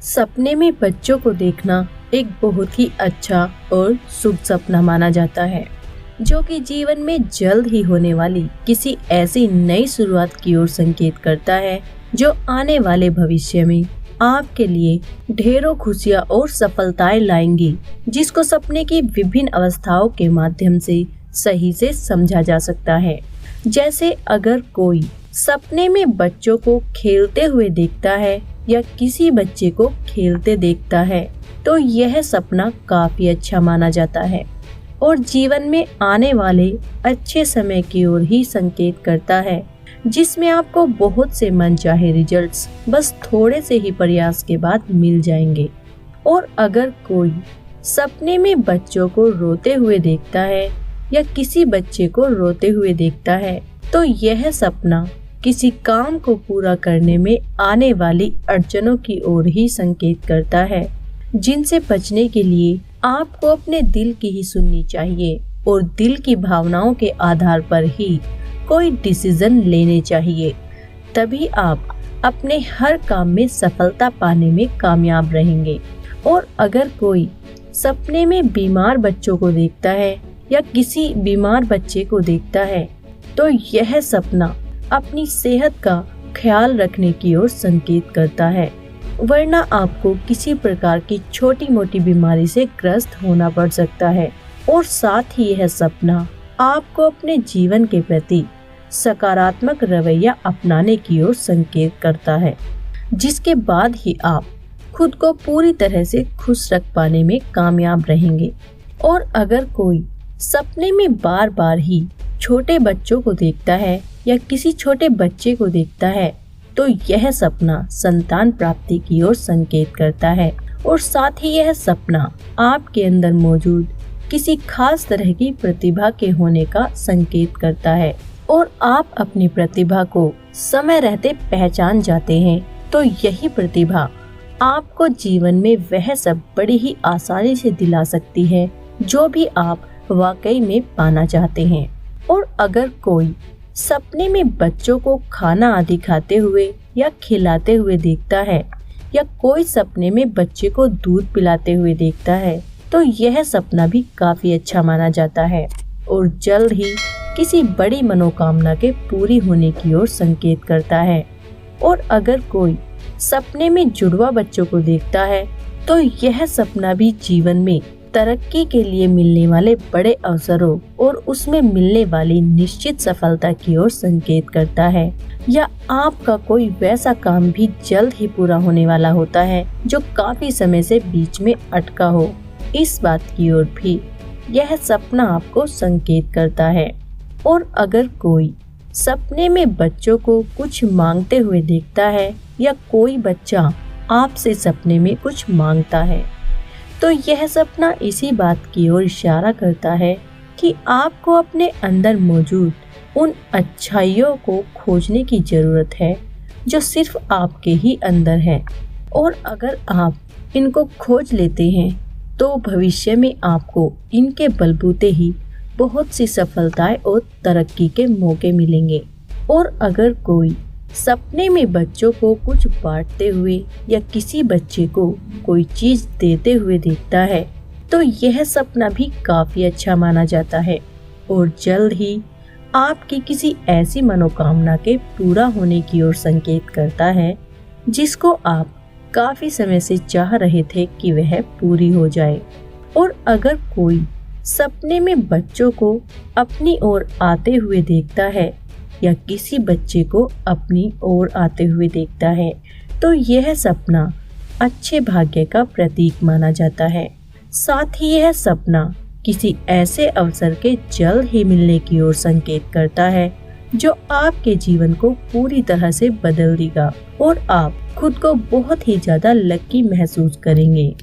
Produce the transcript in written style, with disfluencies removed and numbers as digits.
सपने में बच्चों को देखना एक बहुत ही अच्छा और शुभ सपना माना जाता है, जो कि जीवन में जल्द ही होने वाली किसी ऐसी नई शुरुआत की ओर संकेत करता है जो आने वाले भविष्य में आपके लिए ढेरों खुशियां और सफलताएं लाएंगी, जिसको सपने की विभिन्न अवस्थाओं के माध्यम से सही से समझा जा सकता है। जैसे अगर कोई सपने में बच्चों को खेलते हुए देखता है या किसी बच्चे को खेलते देखता है, तो यह सपना काफी अच्छा माना जाता है और जीवन में आने वाले अच्छे समय की ओर ही संकेत करता है, जिसमें आपको बहुत से मनचाहे रिजल्ट्स बस थोड़े से ही प्रयास के बाद मिल जाएंगे। और अगर कोई सपने में बच्चों को रोते हुए देखता है या किसी बच्चे को रोते हुए देखता है, तो यह सपना किसी काम को पूरा करने में आने वाली अड़चनों की ओर ही संकेत करता है, जिनसे बचने के लिए आपको अपने दिल की ही सुननी चाहिए और दिल की भावनाओं के आधार पर ही कोई डिसीजन लेने चाहिए। तभी आप अपने हर काम में सफलता पाने में कामयाब रहेंगे। और अगर कोई सपने में बीमार बच्चों को देखता है या किसी बीमार बच्चे को देखता है, तो यह सपना अपनी सेहत का ख्याल रखने की ओर संकेत करता है, वरना आपको किसी प्रकार की छोटी मोटी बीमारी से ग्रस्त होना पड़ सकता है। और साथ ही यह सपना आपको अपने जीवन के प्रति सकारात्मक रवैया अपनाने की ओर संकेत करता है, जिसके बाद ही आप खुद को पूरी तरह से खुश रख पाने में कामयाब रहेंगे। और अगर कोई सपने में बार बार ही छोटे बच्चों को देखता है या किसी छोटे बच्चे को देखता है, तो यह सपना संतान प्राप्ति की ओर संकेत करता है। और साथ ही यह सपना आपके अंदर मौजूद किसी खास तरह की प्रतिभा के होने का संकेत करता है और आप अपनी प्रतिभा को समय रहते पहचान जाते हैं, तो यही प्रतिभा आपको जीवन में वह सब बड़ी ही आसानी से दिला सकती है जो भी आप वाकई में पाना चाहते हैं। और अगर कोई सपने में बच्चों को खाना आदि खाते हुए या खिलाते हुए देखता है या कोई सपने में बच्चे को दूध पिलाते हुए देखता है, तो यह सपना भी काफी अच्छा माना जाता है और जल्द ही किसी बड़ी मनोकामना के पूरी होने की ओर संकेत करता है। और अगर कोई सपने में जुड़वा बच्चों को देखता है, तो यह सपना भी जीवन में तरक्की के लिए मिलने वाले बड़े अवसरों और उसमें मिलने वाली निश्चित सफलता की ओर संकेत करता है, या आपका कोई वैसा काम भी जल्द ही पूरा होने वाला होता है जो काफी समय से बीच में अटका हो। इस बात की ओर भी यह सपना आपको संकेत करता है। और अगर कोई सपने में बच्चों को कुछ मांगते हुए देखता है या कोई बच्चा आपसे सपने में कुछ मांगता है, तो यह सपना इसी बात की ओर इशारा करता है कि आपको अपने अंदर मौजूद उन अच्छाइयों को खोजने की जरूरत है जो सिर्फ आपके ही अंदर है। और अगर आप इनको खोज लेते हैं, तो भविष्य में आपको इनके बलबूते ही बहुत सी सफलताएं और तरक्की के मौके मिलेंगे। और अगर कोई सपने में बच्चों को कुछ बांटते हुए या किसी बच्चे को कोई चीज देते हुए देखता है, तो यह सपना भी काफी अच्छा माना जाता है और जल्द ही आपकी किसी ऐसी मनोकामना के पूरा होने की ओर संकेत करता है जिसको आप काफी समय से चाह रहे थे कि वह पूरी हो जाए। और अगर कोई सपने में बच्चों को अपनी ओर आते हुए देखता है या किसी बच्चे को अपनी ओर आते हुए देखता है, तो यह सपना अच्छे भाग्य का प्रतीक माना जाता है। साथ ही यह सपना किसी ऐसे अवसर के जल्द ही मिलने की ओर संकेत करता है जो आपके जीवन को पूरी तरह से बदल देगा और आप खुद को बहुत ही ज्यादा लकी महसूस करेंगे।